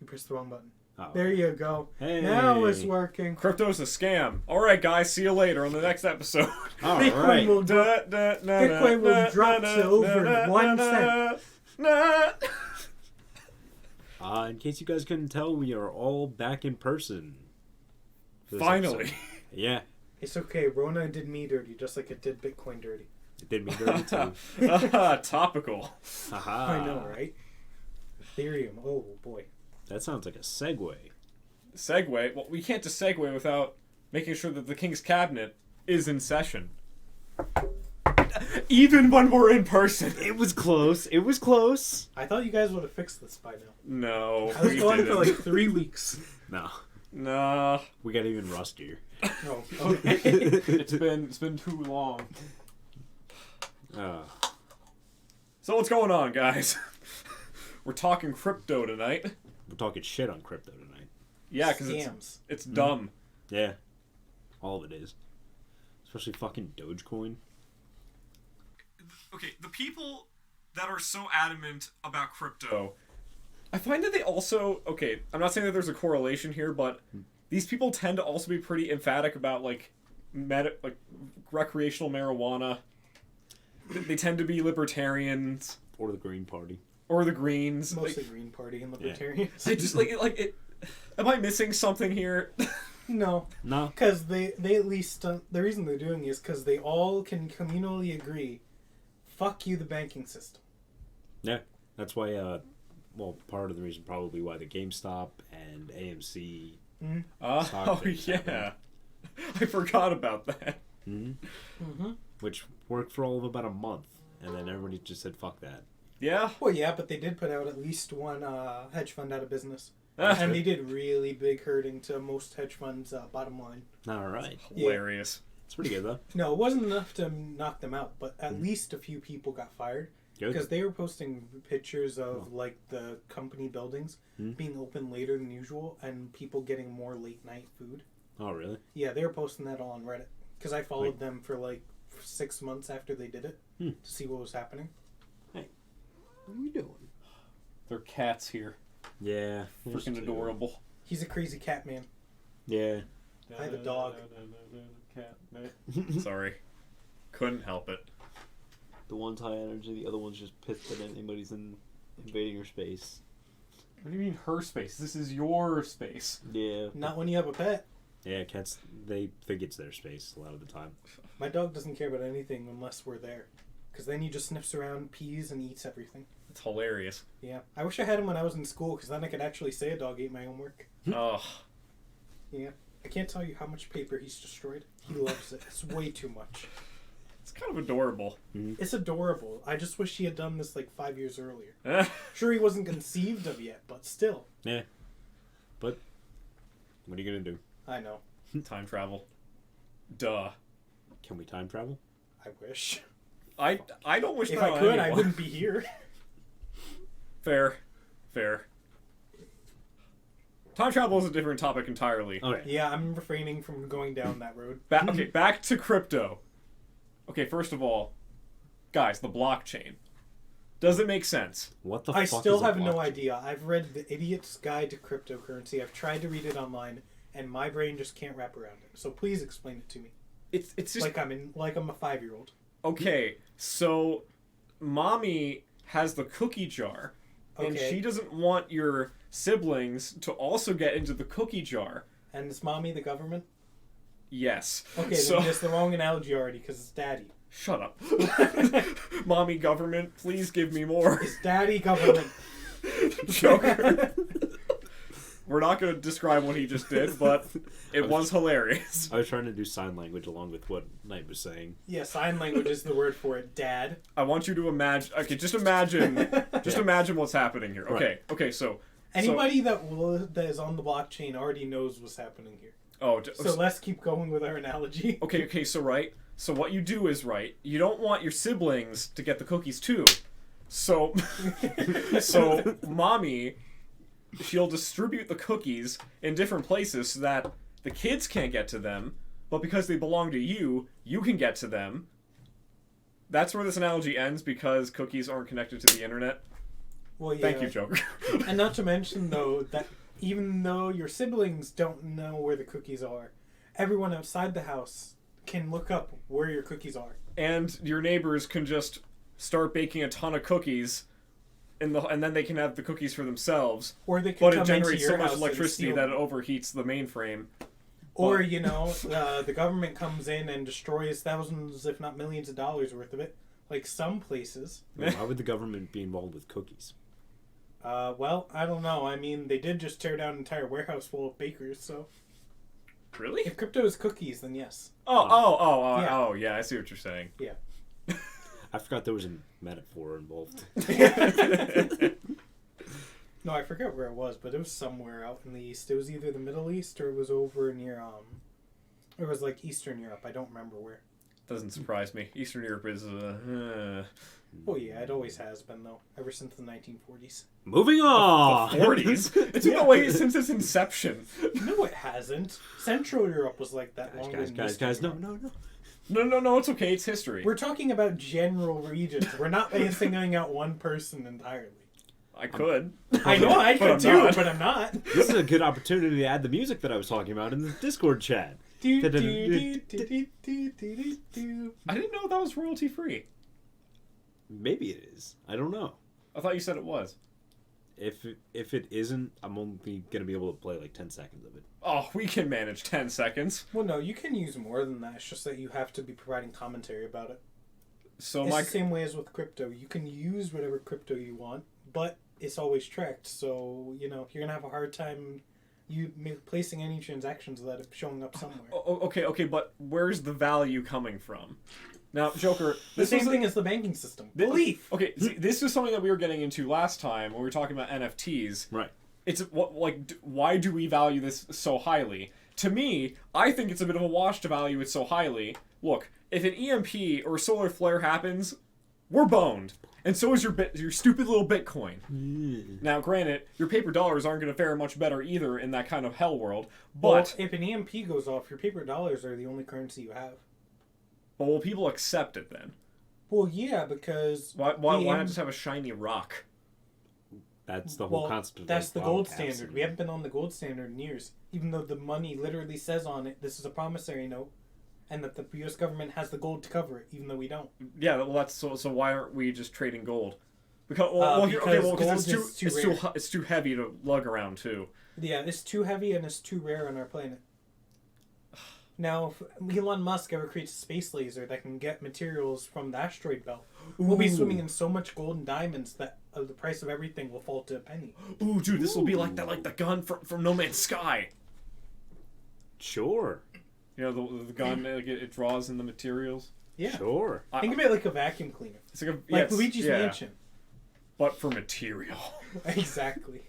You pressed the wrong button. Oh. There you go. Hey. Now it's working. Crypto's a scam. All right, guys. See you later on the next episode. All Bitcoin right. will drop. Bitcoin will drop to over 1 cent. In case you guys couldn't tell, we are all back in person. for this Finally. episode. Yeah. It's okay. Rona did me dirty, just like it did Bitcoin dirty. It did me dirty too. Topical. Haha. I know, right? Ethereum. Oh boy. That sounds like a segue. Segue. Well, we can't just segue without making sure that the King's Cabinet is in session. Even when we're in person. It was close. It was close. I thought you guys would have fixed this by now. No, I was we gone didn't. for like 3 weeks. No. Nah. We got even rustier. Oh, okay. It's been too long. So what's going on, guys? We're talking crypto tonight. We're talking shit on crypto tonight. Yeah, because Scams. it's dumb. Yeah. All of it is. Especially fucking Dogecoin. Okay, the people that are so adamant about crypto, I find that they also, okay, I'm not saying that there's a correlation here, but these people tend to also be pretty emphatic about like recreational marijuana. They tend to be libertarians Or the Green Party. or the Greens. Mostly Like, Green Party and Libertarians. I just like it. Am I missing something here? No. No. Because they at least, the reason they're doing it is because they all can communally agree, fuck you, the banking system. Yeah. That's why, well, part of the reason probably why the GameStop and AMC... Oh, Stock yeah. I forgot about that. which worked for all of about a month. And then everybody just said, fuck that. Yeah? Well, yeah, but they did put out at least one hedge fund out of business. And they did really big hurting to most hedge funds' bottom line. All right. Hilarious. It's pretty good, though. No, it wasn't enough to knock them out, but at least a few people got fired. Good. Because they were posting pictures of, like, the company buildings being open later than usual and people getting more late-night food. Oh, really? Yeah, they were posting that all on Reddit. Because I followed them for, like, 6 months after they did it to see what was happening. Hey, what are we doing? They're cats here. Yeah. Freaking adorable. He's a crazy cat man. Yeah. I have a dog. Sorry. Couldn't help it. The one's high energy, the other one's just pissed that anybody's invading her space. What do you mean her space? This is your space. Yeah. Not when you have a pet. Yeah, cats, they think it's their space a lot of the time. My dog doesn't care about anything unless we're there. Because then he just sniffs around, pees, and eats everything. It's hilarious. Yeah. I wish I had him when I was in school, because then I could actually say a dog ate my homework. Ugh. Yeah. I can't tell you how much paper he's destroyed. He loves it. It's way too much. It's kind of adorable. It's adorable. I just wish he had done this like 5 years earlier. Sure, he wasn't conceived of yet, but still. Yeah. But, what are you going to do? I know. Time travel. Duh. Can we time travel? I wish. I don't wish If that I on could, I anyone. wouldn't be here. Fair. Time travel is a different topic entirely. Okay. Yeah, I'm refraining from going down that road. Okay, back to crypto. Okay, first of all, guys, the blockchain. Does it make sense? What the I fuck still is a have no blockchain? idea. I've read The Idiot's Guide to Cryptocurrency. I've tried to read it online, and my brain just can't wrap around it. So please explain it to me. It's just Like I'm a 5-year-old. okay. So, mommy has the cookie jar, and Okay. she doesn't want your siblings to also get into the cookie jar. And is mommy the government? Yes. Okay, So then that's the wrong analogy already, because it's daddy. shut up, mommy government. Please give me more. It's daddy government. Joker. We're not going to describe what he just did, but it was hilarious. I was trying to do sign language along with what Knight was saying. Yeah, sign language is the word for it. Dad. I want you to imagine. Okay, just imagine what's happening here. Okay, Right. okay. So Anybody that is on the blockchain already knows what's happening here. So let's keep going with our analogy. Okay. So right. So what you do is right. You don't want your siblings to get the cookies too. So, so mommy, she'll distribute the cookies in different places so that the kids can't get to them, but because they belong to you, you can get to them. That's where this analogy ends because cookies aren't connected to the internet. Well, yeah. Thank you, Joker. And not to mention, though, that even though your siblings don't know where the cookies are, everyone outside the house can look up where your cookies are. And your neighbors can just start baking a ton of cookies, and then they can have the cookies for themselves. Or they can But come it generates into your so much house and electricity steal that it them. overheats the mainframe. Or, But- you know, the government comes in and destroys thousands, if not millions of dollars worth of it. Like some places. Why would the government be involved with cookies? Well, I don't know. I mean, they did just tear down an entire warehouse full of bakers, so... Really? If crypto is cookies, then yes. Oh, yeah, I see what you're saying. Yeah. I forgot there was a metaphor involved. No, I forget where it was, but it was somewhere out in the east. It was either the Middle East or it was over near, it was like Eastern Europe. I don't remember where. Doesn't surprise me. Eastern Europe is, Oh yeah, it always has been, though. Ever since the 1940s. Moving on! 40s? It's been that way since its inception. No, it hasn't. Central Europe was like that longer than Eastern Guys, no, Europe. no. No, it's okay. It's history. We're talking about general regions. We're not singling out one person entirely. I could. I know I But could I'm too, not. but I'm not. This is a good opportunity to add the music that I was talking about in the Discord chat. Do, do, do, do, do, do, do, do. I didn't know that was royalty free. Maybe it is. I don't know. I thought you said it was. If it isn't, I'm only gonna be able to play like 10 seconds of it. Oh, we can manage 10 seconds. Well, no, you can use more than that. It's just that you have to be providing commentary about it. So It's my the same way as with crypto. You can use whatever crypto you want, but it's always tracked. So, you know, you're going to have a hard time placing any transactions without it showing up somewhere. okay, but where's the value coming from? Now, Joker, The same thing as the banking system. Belief. Okay, see, this is something that we were getting into last time when we were talking about NFTs. Right. It's why do we value this so highly? To me, I think it's a bit of a wash to value it so highly. Look, if an EMP or a solar flare happens, we're boned, and so is your stupid little Bitcoin. Now, granted, your paper dollars aren't going to fare much better either in that kind of hell world. But Well, if an EMP goes off, your paper dollars are the only currency you have. will people accept it then? Well, yeah, because... Why not just have a shiny rock? That's the whole concept of that's like, the bottle gold caps standard. and- We haven't been on the gold standard in years, even though the money literally says on it, this is a promissory note, and that the U.S. government has the gold to cover it, even though we don't. Yeah, well, that's so why aren't we just trading gold? Because Because it's too heavy to lug around too. Yeah, it's too heavy and it's too rare on our planet. Now, if Elon Musk ever creates a space laser that can get materials from the asteroid belt, we'll be swimming in so much gold and diamonds that the price of everything will fall to a penny. Ooh, dude, this will be like the gun from No Man's Sky. Sure. You know, the gun it draws in the materials. Yeah. Sure. Think of it like a vacuum cleaner. It's like Like Luigi's Mansion. but for material. Exactly.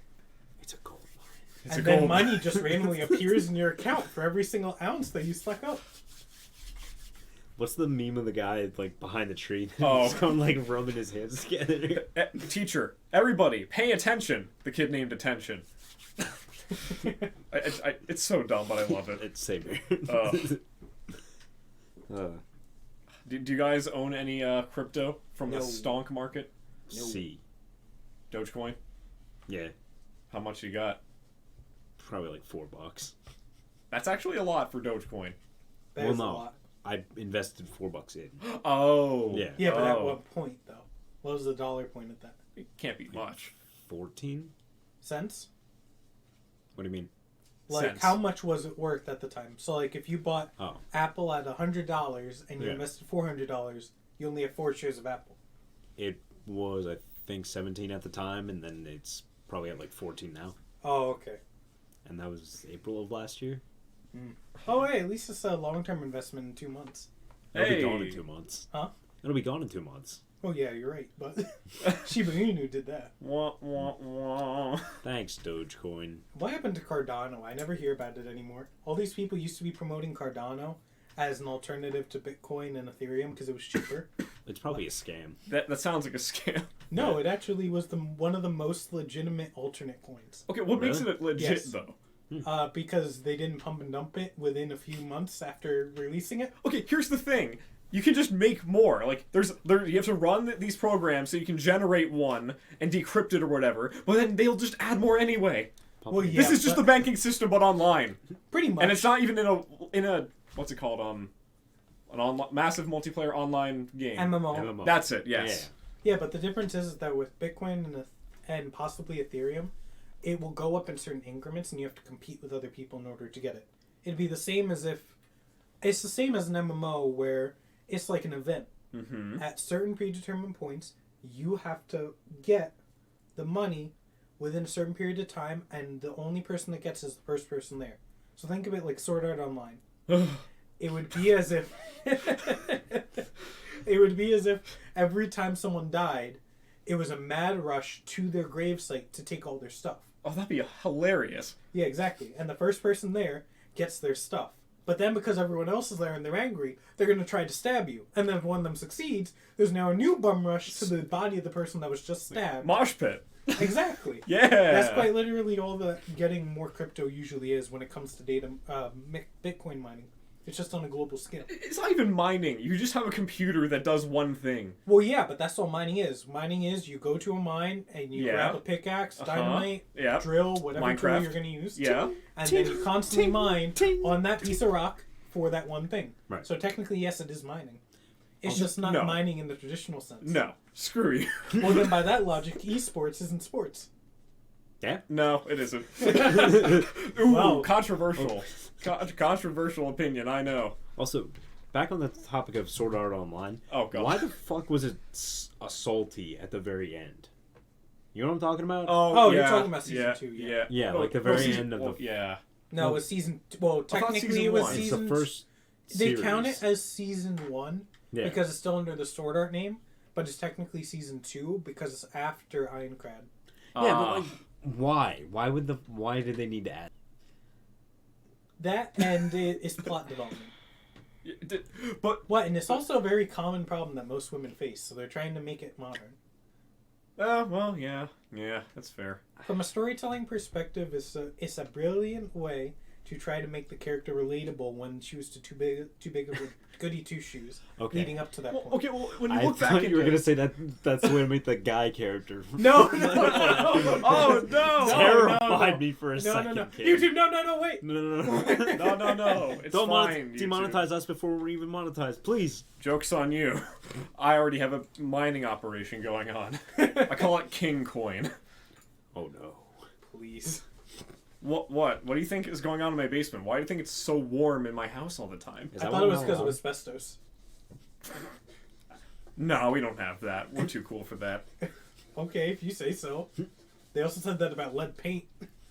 It's a gold mine. It's And a then gold. money just randomly appears in your account for every single ounce that you suck up. What's the meme of the guy like behind the tree? Oh. Just going like rubbing his hands together. Teacher, everybody, pay attention. The kid named Attention. It's so dumb, but I love it. It's same here. Do you guys own any crypto from the No. stonk market? C. Dogecoin? Yeah. How much you got? Probably like $4. That's actually a lot for Dogecoin. That Well, is a no. lot. I invested $4 in. Oh. Yeah. Yeah, but at Oh. what point, though? What was the dollar point at that? It can't be much. 14? Cents? What do you mean? Like, Cents. how much was it worth at the time? So, like, if you bought Oh. Apple at $100 and you Yeah. invested $400, you only have 4 shares of Apple. It was, I think, 17 at the time, and then it's probably at like 14 now. Oh, okay. And that was April of last year. Oh, hey, at least it's a long-term investment in 2 months. It'll be Hey. gone in 2 months. Huh? It'll be gone in 2 months. Oh, yeah, you're right. But Shiba Inu did that. Wah, wah, wah. Thanks, Dogecoin. What happened to Cardano? I never hear about it anymore. All these people used to be promoting Cardano as an alternative to Bitcoin and Ethereum because it was cheaper. It's probably a scam. That sounds like a scam. No, it actually was one of the most legitimate alternate coins. Okay, what makes Really? it legit Yes. though? Because they didn't pump and dump it within a few months after releasing it. Okay, here's the thing. You can just make more. Like you have to run these programs so you can generate one and decrypt it or whatever. But then they'll just add more anyway. Well, yeah, This is just the banking system, but online, pretty much. and it's not even in a what's it called massive multiplayer online game. MMO. MMO. That's it. Yes. Yeah, but the difference is that with Bitcoin and possibly Ethereum, it will go up in certain increments, and you have to compete with other people in order to get it. It'd be the same as it's the same as an MMO where it's like an event. Mm-hmm. At certain predetermined points, you have to get the money within a certain period of time, and the only person that gets is the first person there. So think of it like Sword Art Online. It would be as if every time someone died, it was a mad rush to their gravesite to take all their stuff. Oh, that'd be hilarious. Yeah, exactly. And the first person there gets their stuff. But then because everyone else is there and they're angry, they're going to try to stab you. And then if one of them succeeds, there's now a new bum rush to the body of the person that was just stabbed. Mosh pit. Exactly. Yeah. That's quite literally all that getting more crypto usually is when it comes to data Bitcoin mining. It's just on a global scale. It's not even mining. You just have a computer that does one thing. Well, yeah, but that's all mining is. Mining is you go to a mine and you grab a pickaxe, dynamite, drill, whatever tool Minecraft. you're going to use. Yeah. And then you constantly mine on that piece of rock for that one thing. Right. So technically, yes, it is mining. It's just not no. mining in the traditional sense. No. Screw you. Well, then by that logic, esports isn't sports. Yeah. No, it isn't. Ooh, Wow. controversial. Controversial opinion, I know. Also, back on the topic of Sword Art Online. Oh, God. Why the fuck was it a salty at the very end? You know what I'm talking about? Oh, yeah, you're talking about season yeah, 2, yeah. Yeah, Oh, like the well, very season- end of well, the. Yeah. No, it was season... Well, thought technically season it was one. It's season... the first. They Series. count it as season 1 Yeah. because it's still under the Sword Art name, but it's technically season 2 because it's after Ironclad. Yeah, but like, why? Why did they need to add? That and it's plot development. But What? And it's also a very common problem that most women face, so they're trying to make it modern. well, yeah, that's fair. From a storytelling perspective, it's a brilliant way to try to make the character relatable when she was too big of a goody two shoes Okay. leading up to that Well, point. okay, well, when you I look back thought into you were gonna say that's the way to make the guy character. No, Oh no! Terrified me for a second. no. Kid. YouTube, no, wait. No. No. It's Don't fine. YouTube. demonetize us before we're even monetized, please. Joke's on you. I already have a mining operation going on. I call it King Coin. Oh no. Please. What do you think is going on in my basement? Why do you think it's so warm in my house all the time? Is I that thought what it was we're because of on? asbestos. No, we don't have that. We're too cool for that. Okay, if you say so. They also said that about lead paint.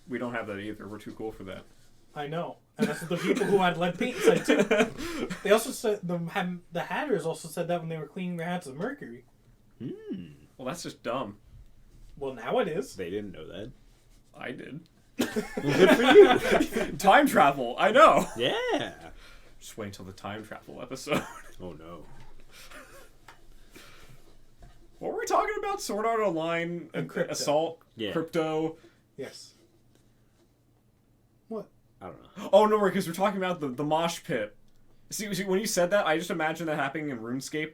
We don't have that either. We're too cool for that. I know. And that's what the people who had lead paint said too. They also said the Hatters also said that when they were cleaning their hats of mercury. Well, that's just dumb. Well, now it is. They didn't know that. I did. Well, good for you. Time travel. I know. Yeah. Just wait until the time travel episode. Oh no. What were we talking about? Sword Art Online, And crypto. Assault, Yeah. Crypto. Yes. What? I don't know. Oh no, because we're talking about the mosh pit. See, when you said that, I just imagined that happening in RuneScape.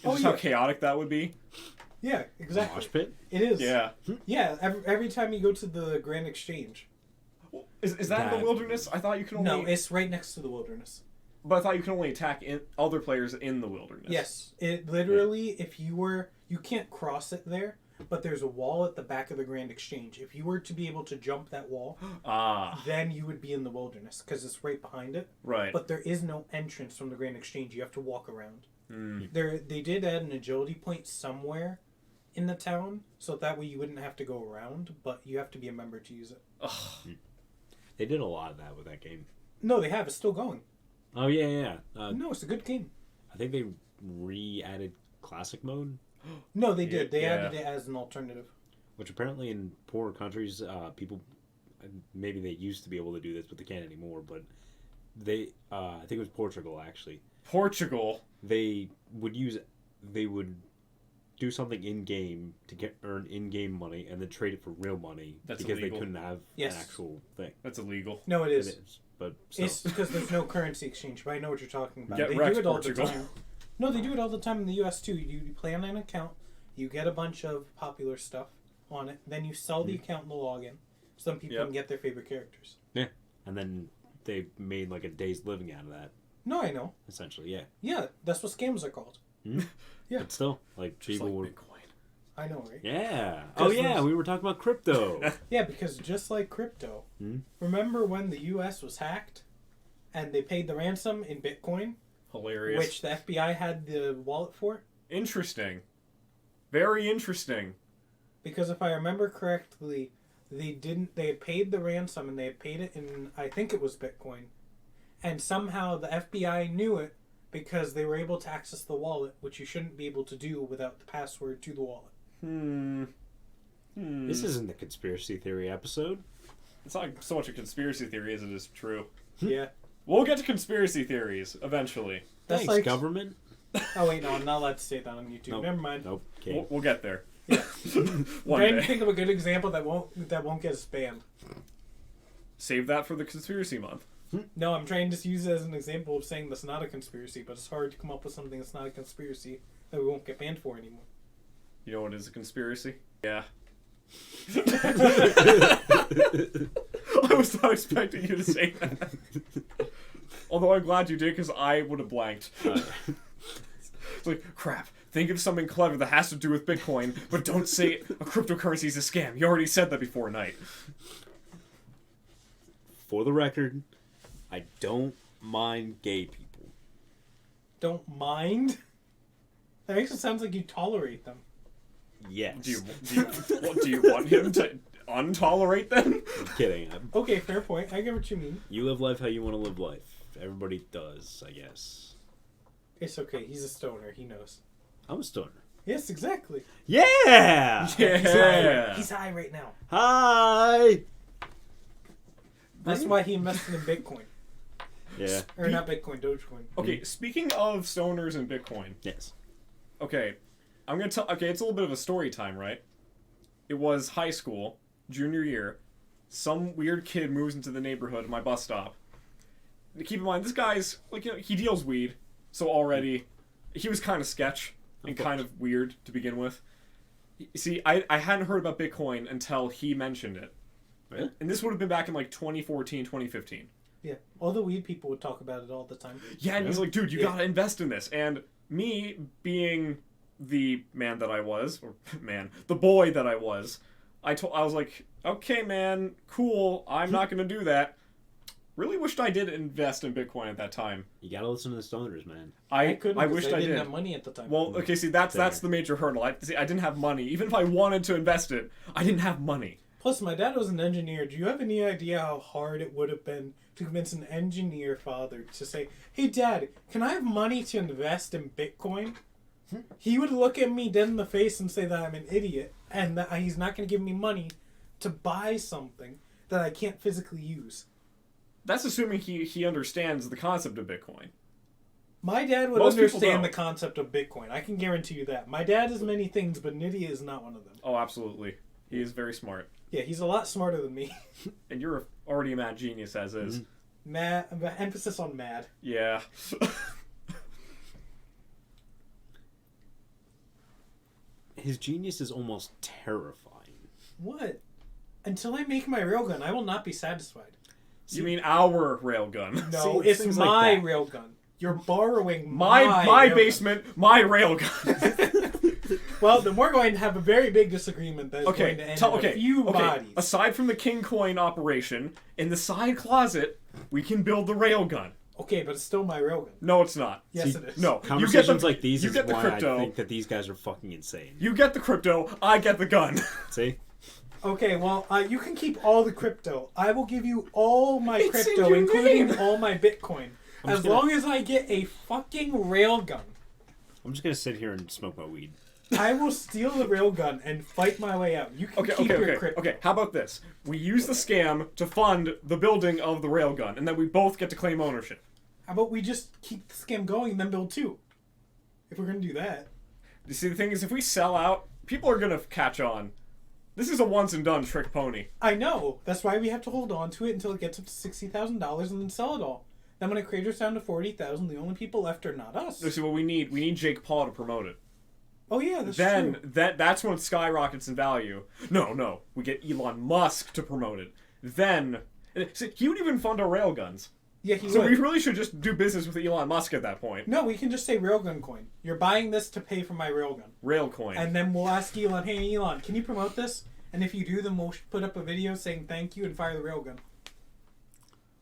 And just how chaotic that would be. Yeah, exactly. Mosh pit? It is. Yeah. Yeah, every time you go to the Grand Exchange. Is that in That- the wilderness? I thought you could only. No, it's right next to the wilderness. But I thought you could only attack other players in the wilderness. Yes. It literally, if you were, you can't cross it there, but there's a wall at the back of the Grand Exchange. If you were to be able to jump that wall, Ah, then you would be in the wilderness because it's right behind it. right. But there is no entrance from the Grand Exchange. You have to walk around. Mm. They did add an agility point somewhere in the town, so that way you wouldn't have to go around, but you have to be a member to use it. Ugh. They did a lot of that with that game. No, they have. It's still going. Oh yeah. No, it's a good game. I think they re-added classic mode, No, they did. They Yeah. added it as an alternative. which apparently in poorer countries, people maybe they used to be able to do this, but they can't anymore. But they, I think it was Portugal actually. Portugal. They would do something in game to earn in-game money and then trade it for real money That's because illegal. they couldn't have Yes. an actual thing. That's illegal. No, it It is. is, but still. It's because there's no currency exchange, but I know what you're talking about. Get They wrecked, do it all Portugal. the time. No, they do it all the time in the U.S. too. You plan an account, you get a bunch of popular stuff on it, then you sell the account and the login. Some people Yep. can get their favorite characters. Yeah. And then they made like a day's living out of that, No, I know. essentially. Yeah. Yeah, that's what scams are called. Yeah. But still, like Just people like were. Bitcoin. I know, right? Yeah. Just Oh yeah, those- we were talking about crypto. Yeah, because just like crypto, remember when the U.S. was hacked and they paid the ransom in Bitcoin, Hilarious. which the FBI had the wallet for? Interesting. Very interesting. Because if I remember correctly, they had paid the ransom and they had paid it in, I think it was Bitcoin. And somehow the FBI knew it because they were able to access the wallet, which you shouldn't be able to do without the password to the wallet. This isn't the conspiracy theory episode. It's not so much a conspiracy theory as it is true. Yeah. We'll get to conspiracy theories eventually. That's Thanks, like government. Oh wait, no, I'm not allowed to say that on YouTube. Nope. Never mind. Nope. Okay. We'll get there. Yeah. One Trying to day. think of a good example that won't get us banned. Save that for the conspiracy month. No, I'm trying to use it as an example of saying that's not a conspiracy, but it's hard to come up with something that's not a conspiracy that we won't get banned for anymore. You know what is a conspiracy? Yeah. I was not expecting you to say that. Although I'm glad you did, because I would have blanked. It's like, crap. Think of something clever that has to do with Bitcoin, but don't say a cryptocurrency is a scam. You already said that before, Knight. For the record, I don't mind gay people. Don't mind? That makes it sound like you tolerate them. Yes. Do you want him to untolerate them? I'm kidding. Okay, fair point. I get what you mean. You live life how you want to live life. Everybody does, I guess. It's okay. He's a stoner. He knows. I'm a stoner. Yes, exactly. Yeah! Yeah. He's high right now. Hi! That's why he invested in Bitcoin. Yeah. Or not Bitcoin, Dogecoin. Okay, speaking of stoners and Bitcoin. Yes. Okay, I'm gonna tell. Okay, it's a little bit of a story time, right? It was high school, junior year. Some weird kid moves into the neighborhood at my bus stop. Keep in mind, this guy's like, you know, he deals weed, so already he was kind of sketch and kind of weird to begin with. See, I hadn't heard about Bitcoin until he mentioned it, Really? and this would have been back in like 2014, 2015. Yeah. All the weed people would talk about it all the time. Yeah, and he's like, dude, you Yeah. gotta invest in this. And me being the man that I was, or the boy that I was, I was like, okay, man, cool, I'm not gonna do that. Really wished I did invest in Bitcoin at that time. You gotta listen to the stoners, man. I couldn't. I 'cause wished I I didn't did. have money at the time. Well, okay, see, that's the major hurdle. I didn't have money. Even if I wanted to invest it, I didn't have money. Plus, my dad was an engineer. Do you have any idea how hard it would have been to convince an engineer father to say, "Hey, Dad, can I have money to invest in Bitcoin?" He would look at me dead in the face and say that I'm an idiot and that he's not going to give me money to buy something that I can't physically use. That's assuming he understands the concept of Bitcoin. My dad would Most people understand the don't. concept of Bitcoin. I can guarantee you that. My dad is many things, but an idiot is not one of them. Oh, absolutely. He is very smart. Yeah, he's a lot smarter than me. And you're already a mad genius as is. Mad, emphasis on mad. Yeah. His genius is almost terrifying. What? Until I make my railgun, I will not be satisfied. You mean our railgun? No, See, it's things my like that. railgun. You're borrowing My railgun. basement, my railgun. Well, then we're going to have a very big disagreement that is going to Okay, end in a few bodies. Aside from the King Coin operation, in the side closet, we can build the railgun. Okay, but it's still my railgun. No, it's not. Yes, See, it is. No, Conversations like these you is get the why crypto. I think that these guys are fucking insane. You get the crypto, I get the gun. See? Okay, well, you can keep all the crypto. I will give you all my It's in crypto, your including name. all my Bitcoin. As just gonna- long as I get a fucking railgun. I'm just gonna sit here and smoke my weed. I will steal the railgun and fight my way out. You can keep your crypto. Okay, how about this? We use the scam to fund the building of the railgun, and then we both get to claim ownership. How about we just keep the scam going and then build two? If we're going to do that. You see, the thing is, if we sell out, people are gonna catch on. This is a once and done trick pony. I know. That's why we have to hold on to it until it gets up to $60,000 and then sell it all. Then when it craters down to 40,000, the only people left are not us. So what we need Jake Paul to promote it. Oh yeah, that's Then true. that's when it skyrockets in value. No, we get Elon Musk to promote it. Then see, he would even fund our railguns. Yeah, he So would. we really should just do business with Elon Musk at that point. No, we can just say railgun coin. You're buying this to pay for my railgun. Railcoin. And then we'll ask Elon, hey Elon, can you promote this? And if you do, then we'll put up a video saying thank you and fire the railgun.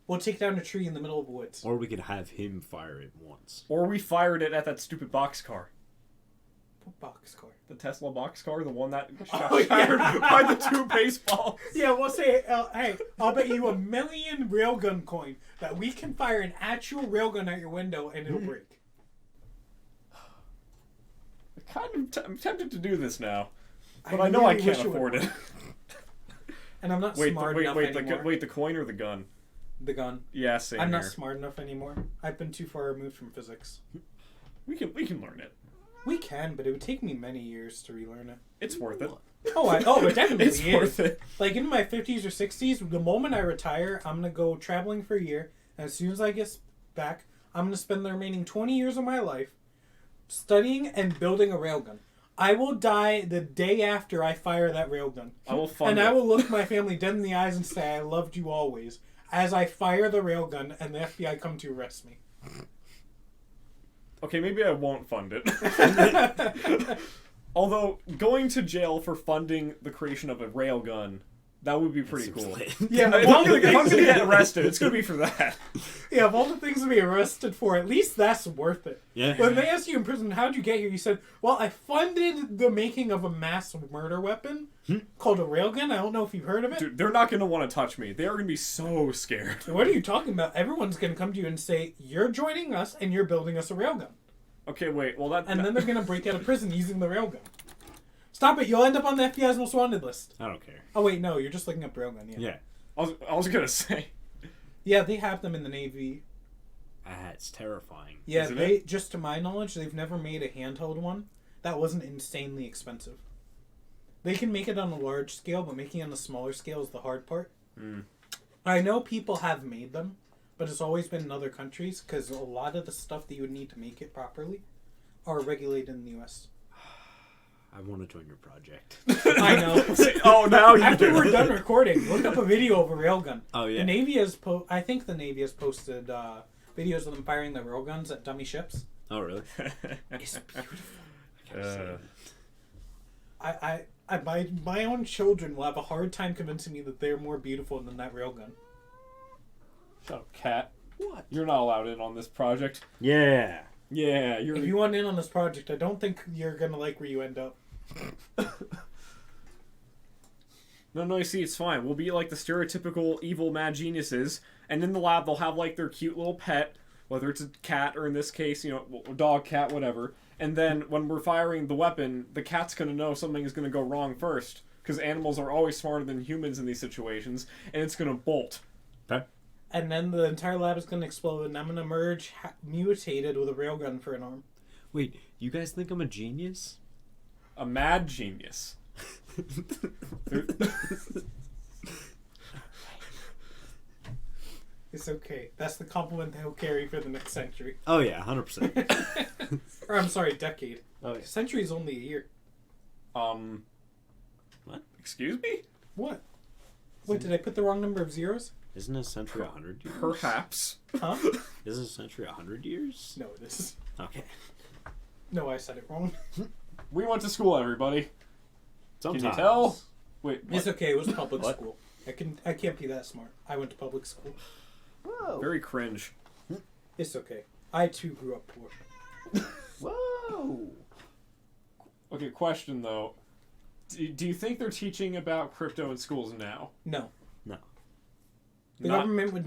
We'll take down a tree in the middle of the woods. Or we could have him fire it once. Or we fired it at that stupid boxcar. What boxcar? The Tesla boxcar, the one that got Oh, yeah. shattered by the 2 baseballs. Yeah, we'll say, hey, I'll bet you 1,000,000 railgun coin that we can fire an actual railgun at your window and it'll break. I'm tempted to do this now, but I I know I really can't wish it would afford it. work. And I'm not Wait, smart enough anymore. the coin or the gun? The gun. Yeah, same I'm here. not smart enough anymore. I've been too far removed from physics. We can learn it. We can, but it would take me many years to relearn it. It's worth it. Oh, it definitely It's is. worth it. Like in my 50s or 60s, the moment I retire, I'm gonna go traveling for a year, and as soon as I get back, I'm gonna spend the remaining 20 years of my life studying and building a railgun. I will die the day after I fire that railgun. I will fund And it. I will look my family dead in the eyes and say, I loved you always, as I fire the railgun and the FBI come to arrest me. Okay, maybe I won't fund it. Although, going to jail for funding the creation of a railgun, that would be pretty Seems cool. lit. Yeah, If I'm gonna get arrested, it's gonna be for that. Yeah, of all the things to be arrested for, at least that's worth it. Yeah. When they asked you in prison, how'd you get here? You said, well, I funded the making of a mass murder weapon called a railgun. I don't know if you've heard of it. Dude, they're not gonna want to touch me. They are gonna be so scared. What are you talking about? Everyone's going to come to you and say, you're joining us and you're building us a railgun. Okay, wait. Well, that. And then they're going to break out of prison using the railgun. Stop it. You'll end up on the FBI's most wanted list. I don't care. Oh, wait, no. You're just looking up railgun. Yeah. Yeah. I was gonna say. Yeah, they have them in the Navy. Ah, it's terrifying. Yeah, Isn't they just to my knowledge, they've never made a handheld one that wasn't insanely expensive. They can make it on a large scale, but making it on a smaller scale is the hard part. I know people have made them, but it's always been in other countries because a lot of the stuff that you would need to make it properly are regulated in the U.S. I want to join your project. I know. Oh, now you After do. we're done recording, look up a video of a railgun. Oh, yeah. The Navy has I think the Navy has posted videos of them firing the railguns at dummy ships. Oh, really? It's beautiful. Uh, My own children will have a hard time convincing me that they're more beautiful than that railgun. Shut up, cat. What? You're not allowed in on this project. Yeah. Yeah, you're. If you want in on this project, I don't think you're gonna like where you end up. No, you see, it's fine. We'll be like the stereotypical evil mad geniuses, and in the lab they'll have like their cute little pet, whether it's a cat or in this case, dog, cat, whatever. And then when we're firing the weapon, the cat's gonna know something is gonna go wrong first, because animals are always smarter than humans in these situations, and it's gonna bolt. Okay. And then the entire lab is gonna explode, and I'm gonna emerge mutated with a railgun for an arm. Wait, you guys think I'm a genius? A mad genius. It's okay. That's the compliment he'll carry for the next century. Oh, yeah, 100%. Or I'm sorry, decade. Oh, yeah. Century is only a year. What? Excuse me? What? Wait, did I put the wrong number of zeros? Isn't a century 100 years? Perhaps. Huh? Isn't a century 100 years? No, this is. Okay. No, I said it wrong. We went to school, everybody. Sometimes. Can you tell? Wait, It's okay. It was public What? school. I can't be that smart. I went to public school. Whoa. very cringe. It's okay. I too grew up poor. Whoa. Okay, question though. Do you think they're teaching about crypto in schools now? No. No. The Not- government would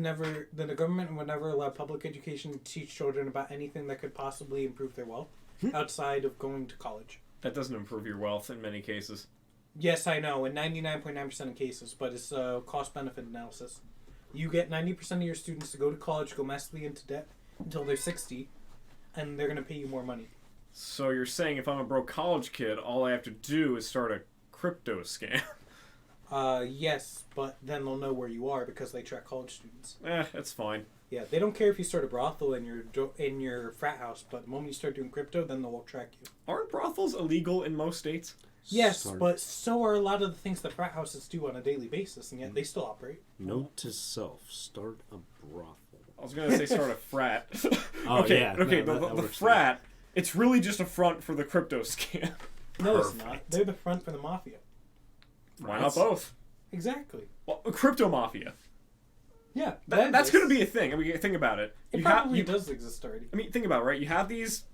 never allow public education to teach children about anything that could possibly improve their wealth outside of going to college. That doesn't improve your wealth in many cases. Yes, I know, in 99.9% of cases, but it's a cost-benefit analysis. You get 90% of your students to go to college, go massively into debt until they're 60, and they're going to pay you more money. So you're saying if I'm a broke college kid, all I have to do is start a crypto scam? Yes, but then they'll know where you are because they track college students. It's fine. Yeah, they don't care if you start a brothel in your frat house, but the moment you start doing crypto, then they'll track you. Aren't brothels illegal in most states? Yes, Start- but so are a lot of the things that frat houses do on a daily basis, and yet they still operate. Note to self: start a brothel. I was gonna say start a frat. Oh, okay, yeah. okay. No, the that works, frat, it's really just a front for the crypto scam. No, it's Perfect. not. They're the front for the mafia. Why not both? Exactly. Well, crypto mafia. Yeah, That's going to be a thing. I mean, think about it. It You probably you, does exist already. I mean, think about it, right? You have these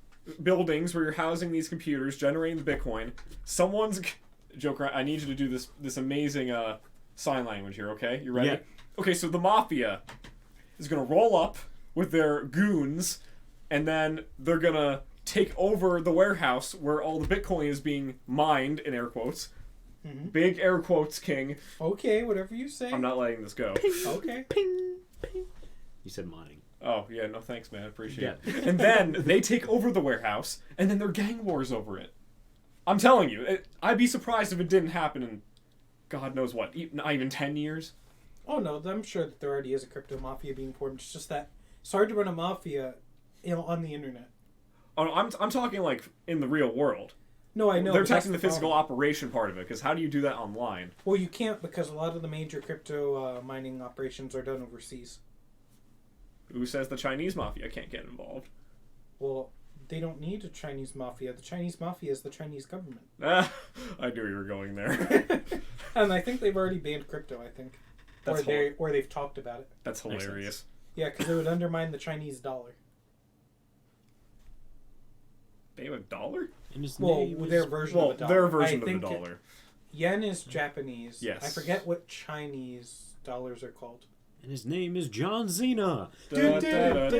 buildings where you're housing these computers, generating the Bitcoin. Someone's Joker. I need you to do this amazing sign language here. Okay, you ready? Yeah. Okay, so the mafia is going to roll up with their goons, and then they're going to take over the warehouse where all the Bitcoin is being mined, in air quotes. Mhm. Big air quotes, King. Okay, whatever you say. I'm not letting this go. Okay. Ping, ping. You said mining. Oh, yeah, no thanks, man. I appreciate Yeah. it. And then they take over the warehouse, and then there are gang wars over it. I'm telling you, I'd be surprised if it didn't happen in God knows what, not even 10 years. Oh no, I'm sure that there already is a crypto mafia being formed. It's just that it's hard to run a mafia, on the internet. Oh, no, I'm talking like in the real world. No, I know. They're but that's taking the physical problem. operation part of it, because how do you do that online? Well, you can't because a lot of the major crypto mining operations are done overseas. Who says the Chinese mafia can't get involved? Well, they don't need a Chinese mafia. The Chinese mafia is the Chinese government. I knew you were going there. And I think they've already banned crypto, I think. That's Or they've talked about it. That's hilarious. Yeah, because it would undermine the Chinese dollar. They have a dollar? And his Well, name their is- version Well, of a dollar. their I version of the think dollar. Yen is Japanese. Yes. I forget what Chinese dollars are called. and his name is John Cena. Da, da, da,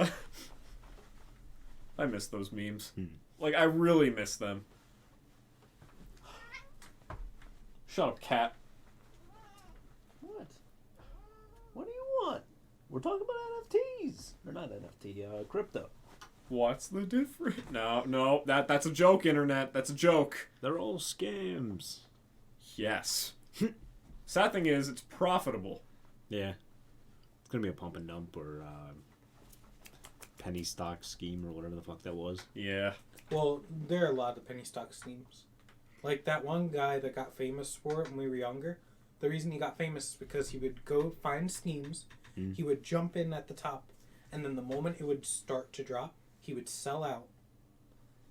da. I miss those memes. Like, I really miss them. Shut up, cat. What? What do you want? We're talking about NFTs. Or not NFT, crypto. What's the difference? No, that's a joke, internet. That's a joke. They're all scams. Yes. Sad thing is, it's profitable. Yeah. It's gonna be a pump and dump or penny stock scheme or whatever the fuck that was. Yeah. Well, there are a lot of penny stock schemes. Like that one guy that got famous for it when we were younger. The reason he got famous is because he would go find schemes, he would jump in at the top, and then the moment it would start to drop, he would sell out.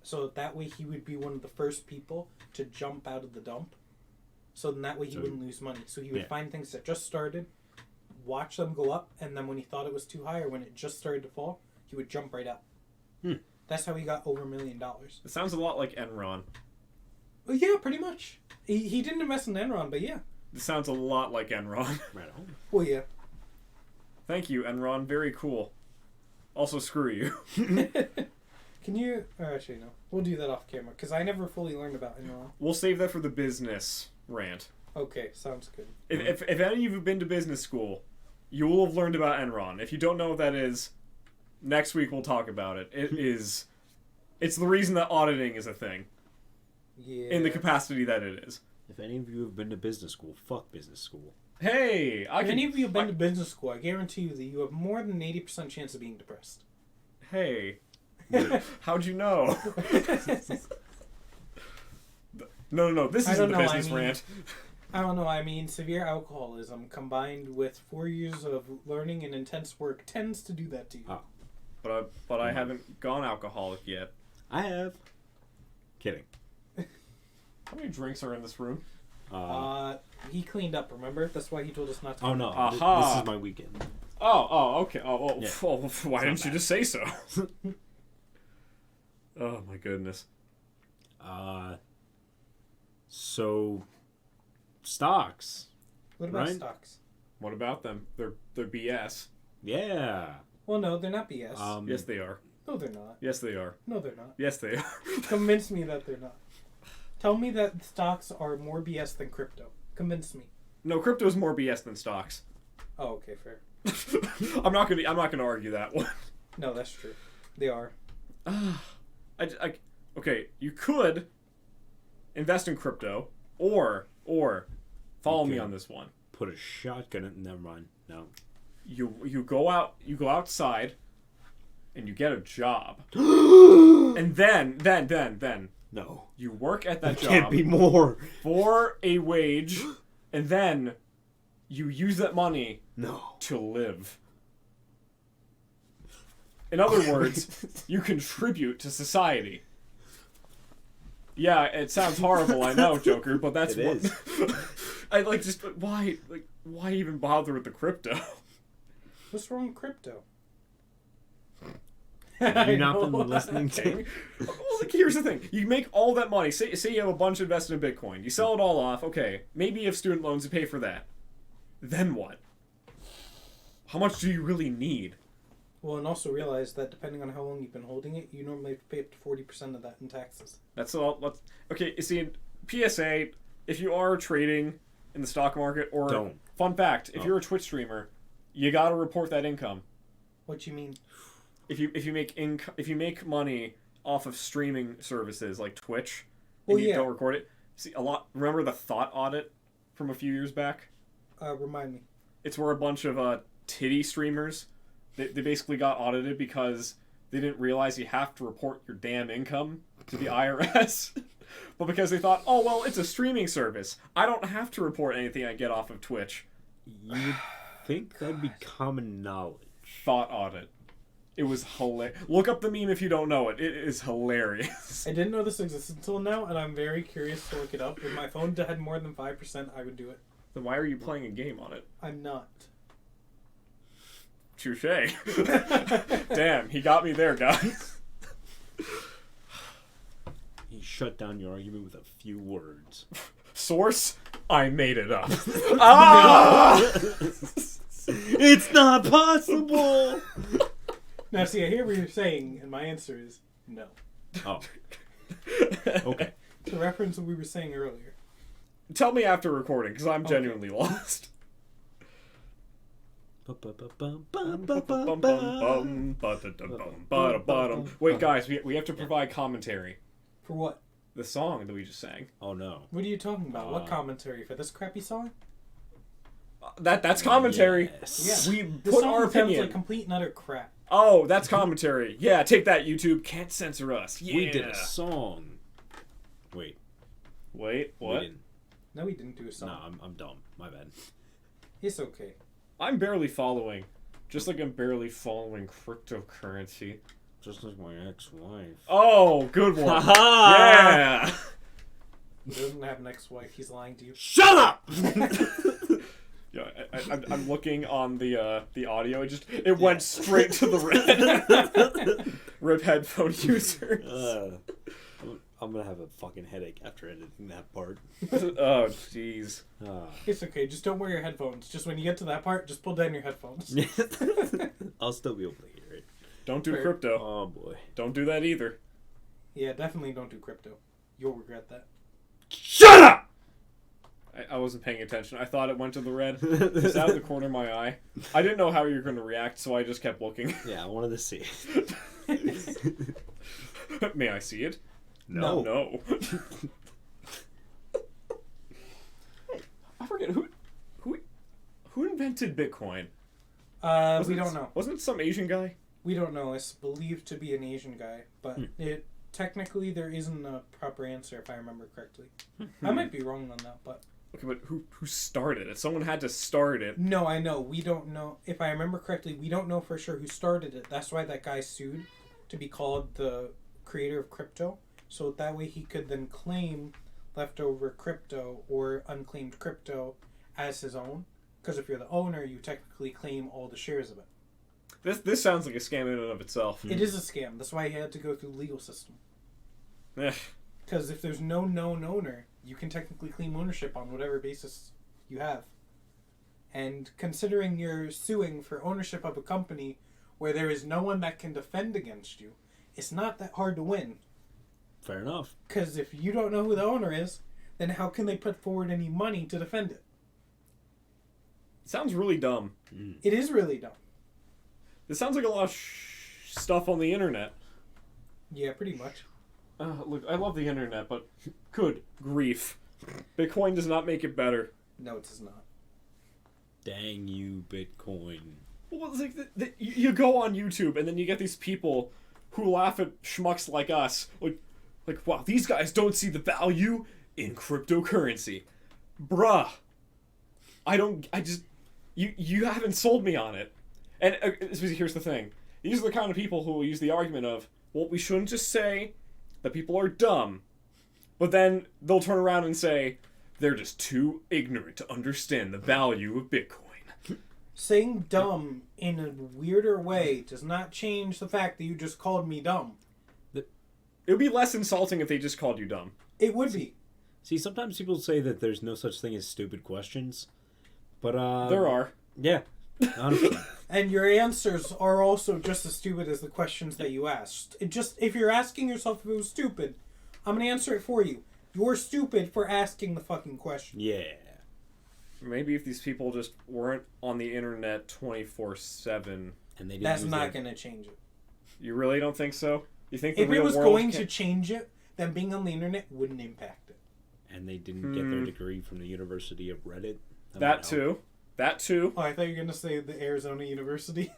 So that way he would be one of the first people to jump out of the dump. So then that way he So- wouldn't lose money. So he would Yeah. find things that just started, watch them go up, and then when he thought it was too high or when it just started to fall, he would jump right out. That's how he got over $1 million. It sounds a lot like Enron. Well, yeah, pretty much. He didn't invest in Enron, but yeah. It sounds a lot like Enron. Right on. Well, yeah. Thank you, Enron. Very cool. Also, screw you. Can you... actually, no. We'll do that off camera, because I never fully learned about Enron. We'll save that for the business rant. Okay, sounds good. If any of you have been to business school, you will have learned about Enron. If you don't know what that is, next week we'll talk about it. It's the reason that auditing is a thing, Yeah. in the capacity that it is. If any of you have been to business school, fuck business school. Hey, If any of you have been to business school, I guarantee you that you have more than an 80% chance of being depressed. Hey, how'd you know? No. This I isn't don't the know, business I mean- rant. I don't know, I mean, severe alcoholism combined with 4 years of learning and intense work tends to do that to you. Oh. But I haven't gone alcoholic yet. I have. Kidding. How many drinks are in this room? He cleaned up, remember? That's why he told us not to. Oh no, Aha. this is my weekend. Oh, okay. Oh, Yeah. well, why didn't you bad. just say so? Oh my goodness. So stocks. What about Right? stocks? What about them? They're BS. Yeah. Well, no, they're not BS. Yes, they are. No, they're not. Yes, they are. No, they're not. Yes, they are. Convince me that they're not. Tell me that stocks are more BS than crypto. Convince me. No, crypto's more BS than stocks. Oh, okay, fair. I'm not gonna argue that one. No, that's true. They are. Okay, you could invest in crypto, or Follow me Okay. on this one. Put a shotgun in. Never mind. No. You go outside, and you get a job, and then No. you work at that Can't job be more. for a wage, and then you use that money No. to live. In other words, you contribute to society. Yeah, it sounds horrible, I know, Joker, but that's It what is. I like. Just why even bother with the crypto? What's wrong with crypto? Have you I not know. been listening to? Well, like, here's the thing: you make all that money. Say you have a bunch invested in Bitcoin. You sell it all off. Okay, maybe you have student loans to pay for that. Then what? How much do you really need? Well, and also realize that depending on how long you've been holding it, you normally have to pay up to 40% of that in taxes. That's all. Okay, you see, PSA: if you are trading in the stock market, or Don't. fun fact, if Oh. you're a Twitch streamer, you gotta report that income. What you mean? If you make money off of streaming services like Twitch, Well, and you yeah. don't record it, see a lot. Remember the Thought audit from a few years back? Remind me. It's where a bunch of titty streamers they basically got audited because they didn't realize you have to report your damn income to the IRS. But because they thought, oh well, it's a streaming service, I don't have to report anything I get off of Twitch. You would think that'd be common knowledge. Thought audit. It was hilarious. Look up the meme if you don't know it. It is hilarious. I didn't know this existed until now, and I'm very curious to look it up. If my phone had more than 5%, I would do it. Then why are you playing a game on it? I'm not. Touche. Damn, he got me there, guys. He shut down your argument with a few words. Source? I made it up. Ah! It's not possible. Now, see, I hear what you're saying, and my answer is no. Oh, okay. To reference what we were saying earlier. Tell me after recording, because I'm Okay. genuinely lost. Wait, guys, we have to provide commentary. For what? The song that we just sang. Oh no. What are you talking about? What commentary? For this crappy song? That's commentary. Yes. Yeah. We This put song our sounds opinion. like complete and utter crap. Oh, that's commentary. Yeah, take that, YouTube. Can't censor us. Yeah. We did a song. Wait. Wait, We what? didn't. No, we didn't do a song. No, I'm dumb. My bad. It's okay. I'm barely following. Just like I'm barely following cryptocurrency. Just like my ex-wife. Oh, good one. Haha! Yeah. He doesn't have an ex-wife. He's lying to you. Shut up! Yeah, I'm looking on the audio. It went straight to the red. Rip headphone user. I'm gonna have a fucking headache after editing that part. Oh, jeez. It's okay. Just don't wear your headphones. Just when you get to that part, just pull down your headphones. I'll still be able to hear it. Don't do Fair. crypto. Oh boy. Don't do that either. Yeah, definitely don't do crypto. You'll regret that. Shut up! I wasn't paying attention. I thought it went to the red. It's out of the corner of my eye. I didn't know how you were going to react, so I just kept looking. Yeah, I wanted to see it. May I see it? No. No. I forget who invented Bitcoin. We don't know. Wasn't it some Asian guy? We don't know. It's believed to be an Asian guy, but it technically there isn't a proper answer if I remember correctly. I might be wrong on that, but Okay, but who started it? Someone had to start it. no, I know. We don't know. If I remember correctly, we don't know for sure who started it. That's why that guy sued to be called the creator of crypto. So that way he could then claim leftover crypto or unclaimed crypto as his own. Because if you're the owner, you technically claim all the shares of it. This sounds like a scam in and of itself. It is a scam. That's why he had to go through the legal system. Eh, Because if there's no known owner, you can technically claim ownership on whatever basis you have. And considering you're suing for ownership of a company where there is no one that can defend against you, it's not that hard to win. Fair enough. Because if you don't know who the owner is, then how can they put forward any money to defend it? sounds really dumb. It is really dumb. This sounds like a lot of stuff on the internet. Yeah, pretty much. Look, I love the internet, but good grief. Bitcoin does not make it better. No, it does not. Dang you, Bitcoin. Well, it's like you go on YouTube and then you get these people who laugh at schmucks like us, like wow, these guys don't see the value in cryptocurrency, bruh. You haven't sold me on it. And here's the thing: these are the kind of people who will use the argument of, well, we shouldn't just say that people are dumb, but then they'll turn around and say they're just too ignorant to understand the value of Bitcoin. Saying dumb in a weirder way does not change the fact that you just called me dumb. It would be less insulting if they just called you dumb. It would be. See, sometimes people say that there's no such thing as stupid questions, but There are. Yeah. 100%. And your answers are also just as stupid as the questions that you asked. If you're asking yourself if it was stupid, I'm gonna answer it for you. You're stupid for asking the fucking question. Yeah. Maybe if these people just weren't on the internet 24/7. And they didn't That's use not their- gonna change it. You really don't think so? You think the If it real was world going can- to change it, then being on the internet wouldn't impact it. And they didn't get their degree from the University of Reddit. That might help. too. That too. Oh, I thought you were gonna say the Arizona University.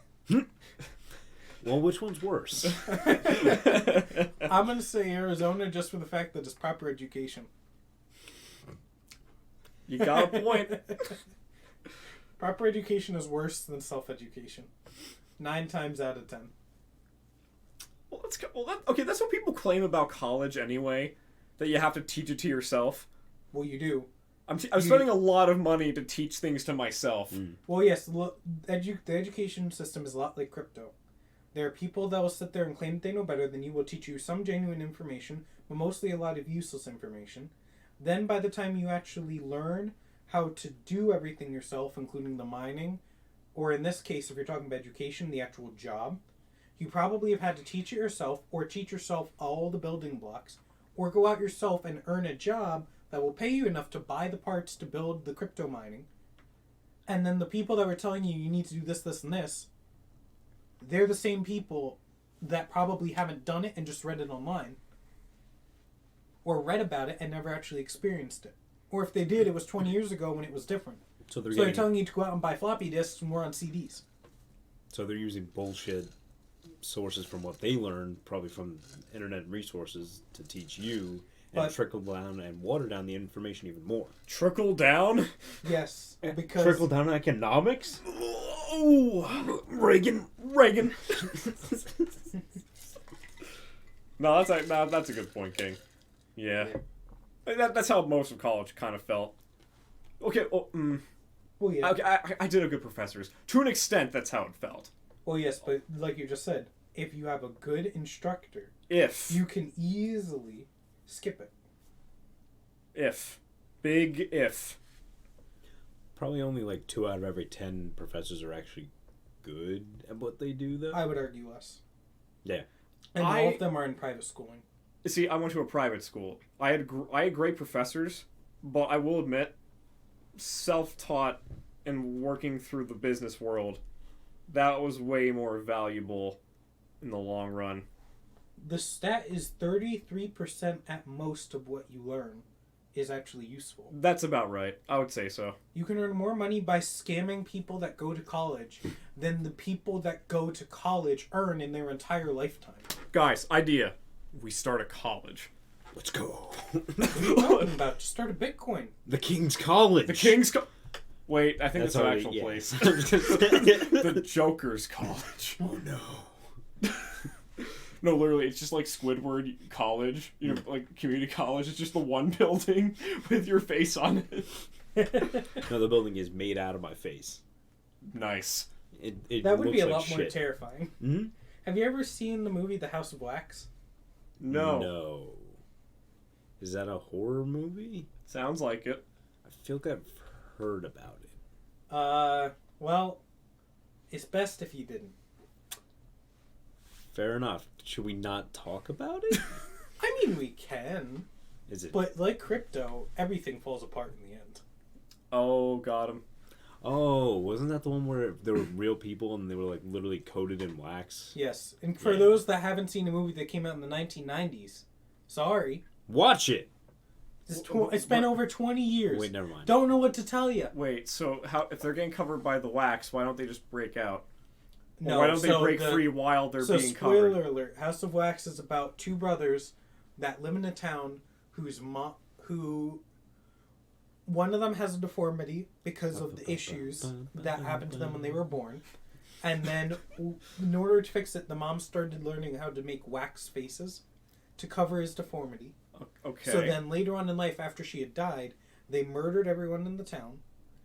Well, which one's worse? I'm gonna say Arizona just for the fact that it's proper education. You got a point. Proper education is worse than self-education. 9 times out of 10. Okay, that's what people claim about college anyway. That you have to teach it to yourself. Well, you do. I'm spending a lot of money to teach things to myself. Well, yes, the education system is a lot like crypto. There are people that will sit there and claim that they know better than you, will teach you some genuine information, but mostly a lot of useless information. Then by the time you actually learn how to do everything yourself, including the mining, or in this case, if you're talking about education, the actual job, you probably have had to teach it yourself, or teach yourself all the building blocks, or go out yourself and earn a job that will pay you enough to buy the parts to build the crypto mining. And then the people that were telling you you need to do this, this, and this, they're the same people that probably haven't done it and just read it online. Or read about it and never actually experienced it. Or if they did, it was 20 years ago when it was different. So they're So they're getting, telling you to go out and buy floppy disks and we're on CDs. so they're using bullshit sources from what they learned, probably from internet resources, to teach you and But- trickle down and water down the information even more. Trickle down? Yes, because Trickle down economics? Oh, Reagan. No, that's a good point, King. Yeah. That's how most of college kind of felt. Okay, well, yeah. okay, I did have good professors. To an extent, that's how it felt. Well, yes, but like you just said, if you have a good instructor, If. you can easily skip it. If. Big if. Probably only like 2 out of every 10 professors are actually good at what they do, though. I would argue less. Yeah. And all of them are in private schooling. See, I went to a private school. I had great professors, but I will admit, self-taught and working through the business world, that was way more valuable in the long run. The stat is 33% at most of what you learn is actually useful. That's about right. I would say so. You can earn more money by scamming people that go to college than the people that go to college earn in their entire lifetime. Guys, idea. We start a college. Let's go. What are you talking about? Just start a Bitcoin. The King's College. The King's Wait, I think That's it's an already- actual yeah. place. the The Joker's College. Oh no. No, literally, it's just like Squidward College, you know, like community college. It's just the one building with your face on it. No, the building is made out of my face. Nice. It That would looks be a like lot more shit. terrifying. Hmm? Have you ever seen the movie The House of Wax? No. No. Is that a horror movie? Sounds like it. I feel like I've heard about it. Well, it's best if you didn't. Fair enough. Should we not talk about it? I mean, we can. Is it? But like crypto, everything falls apart in the end. Oh, got him. Oh, wasn't that the one where there were real people and they were like literally coated in wax? Yes, and for Yeah. those that haven't seen a movie that came out in the 1990s, sorry. Watch it. It's been over 20 years. Wait, never mind. Don't know what to tell you. Wait, so how if they're getting covered by the wax, why don't they just break out? Or No, why don't they so break the- free while they're So being spoiler covered? alert: House of Wax is about two brothers that live in a town who one of them has a deformity because of the issues that happened to them when they were born, and then in order to fix it, the mom started learning how to make wax faces to cover his deformity. Okay. So then later on in life, after she had died, they murdered everyone in the town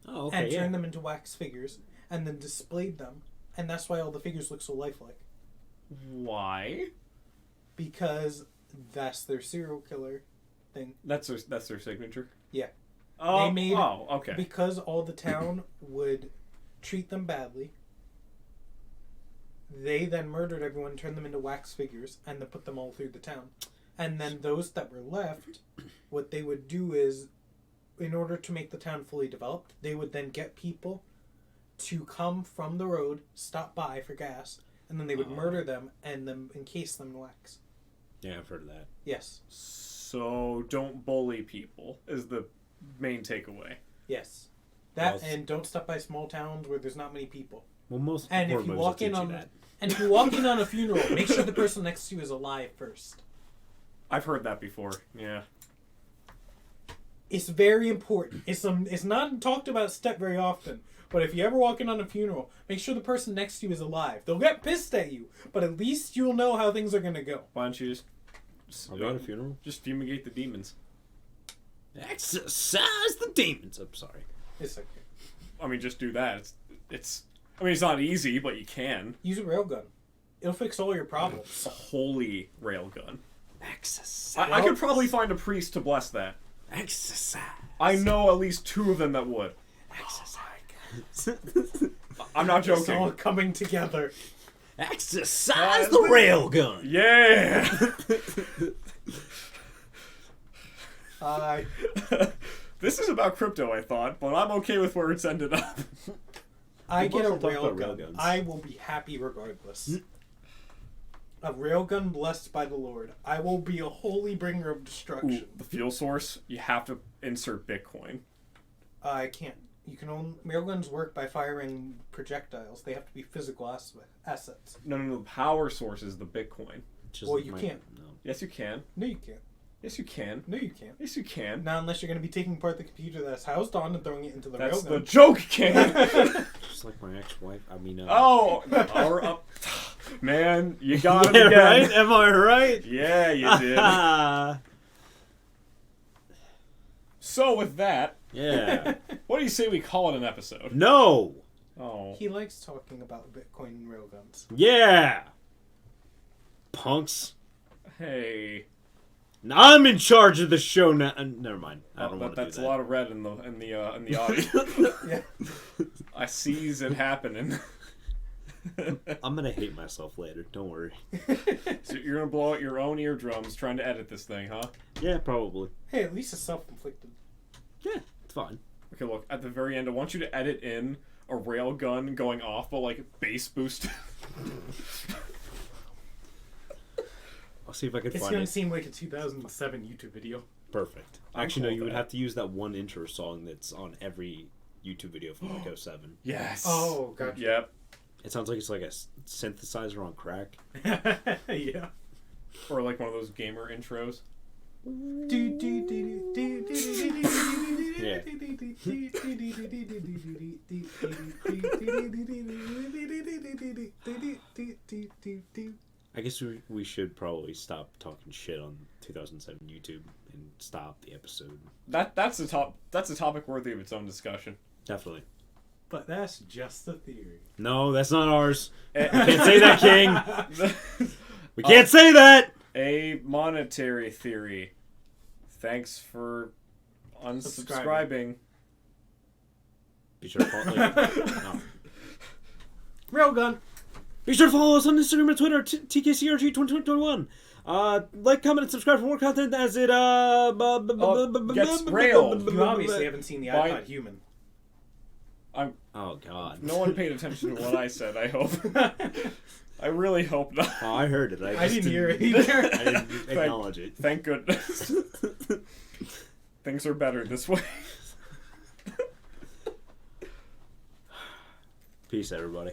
Oh, and okay, yeah. turned them into wax figures and then displayed them, and that's why all the figures look so lifelike. Why? Because that's their serial killer thing. That's their signature. Yeah. Oh, They made- oh, okay. Because all the town would treat them badly, they then murdered everyone, turned them into wax figures, and then put them all through the town. And then those that were left, what they would do is, in order to make the town fully developed, they would then get people to come from the road, stop by for gas, and then they would murder them and then encase them in wax. Yeah, I've heard of that. Yes. So don't bully people is the main takeaway. Yes. That Well, and don't stop by small towns where there's not many people. Well, most And horror if you movies walk will in teach on you that. and if you walk in on a funeral, make sure the person next to you is alive first. I've heard that before. Yeah. It's very important. It's not talked about step very often. But if you ever walk in on a funeral, make sure the person next to you is alive. They'll get pissed at you, but at least you'll know how things are gonna go. Why don't you just I'll go to a funeral. just fumigate the demons? Exercise the demons. I'm sorry. It's okay. I mean, just do that. It's. I mean, it's not easy, but you can. Use a railgun. It'll fix all your problems. A holy railgun. Exercise. I could probably find a priest to bless that. Exercise. I know at least two of them that would. Exercise. I'm not It's all joking. coming together. Exercise the railgun. Yeah. This is about crypto, I thought, but I'm okay with where it's ended up. I We'll get a also talk about railgun. railguns. I will be happy regardless. A railgun blessed by the Lord. I will be a holy bringer of Ooh, destruction. the fuel source, you have to insert Bitcoin. I can't. You can only railguns work by firing projectiles. They have to be physical assets. No, the power source is the Bitcoin. Just Well, like you my- can't. No. Yes, you can. No, you can't. Yes, you can. No, you can't. Yes, you can. Not unless you're going to be taking apart the computer that's housed on and throwing it into the That's the railgun. joke, Ken. Just like my ex-wife. I mean. Oh, man, you got it Yeah, again. right? Am I right? Yeah, you did. So with that, Yeah. what do you say we call it an episode? No. Oh, He likes talking about Bitcoin and railguns. Yeah. Punks. hey. Now I'm in charge of the show now. Never mind. I don't want to do That's that. a lot of red in the audio. Yeah. I sees it happening. I'm gonna hate myself later. Don't worry. So you're gonna blow out your own eardrums trying to edit this thing, huh? Yeah, probably. Hey, at least it's self-inflicted. Yeah, it's fine. Okay, look, at the very end, I want you to edit in a rail gun going off, but like bass boost. I'll see if I can It's find going it. to seem like a 2007 YouTube video. Perfect. I'm Actually, cool no. You with would that. have to use that one intro song that's on every YouTube video from like 07. Yes. Oh, gotcha. Yep. It sounds like it's like a synthesizer on crack. Yeah. Or like one of those gamer intros. I guess we should probably stop talking shit on 2007 YouTube and stop the episode. That's a topic worthy of its own discussion. Definitely. But that's just a theory. No, that's not ours. Eh. Can't say that, King. We can't say that. A monetary theory. Thanks for unsubscribing. Be sure to follow. No. Railgun. Be sure to follow us on Instagram and Twitter, TKCRG2021. Like, comment, and subscribe for more content as it gets railed. You obviously haven't seen the Why- iPod Human. Oh God. No one paid attention to what I said, I hope. I really hope not. Oh, I heard it. I I just didn't hear it either. I didn't acknowledge it. Thank goodness. Things are better this way. Peace, everybody.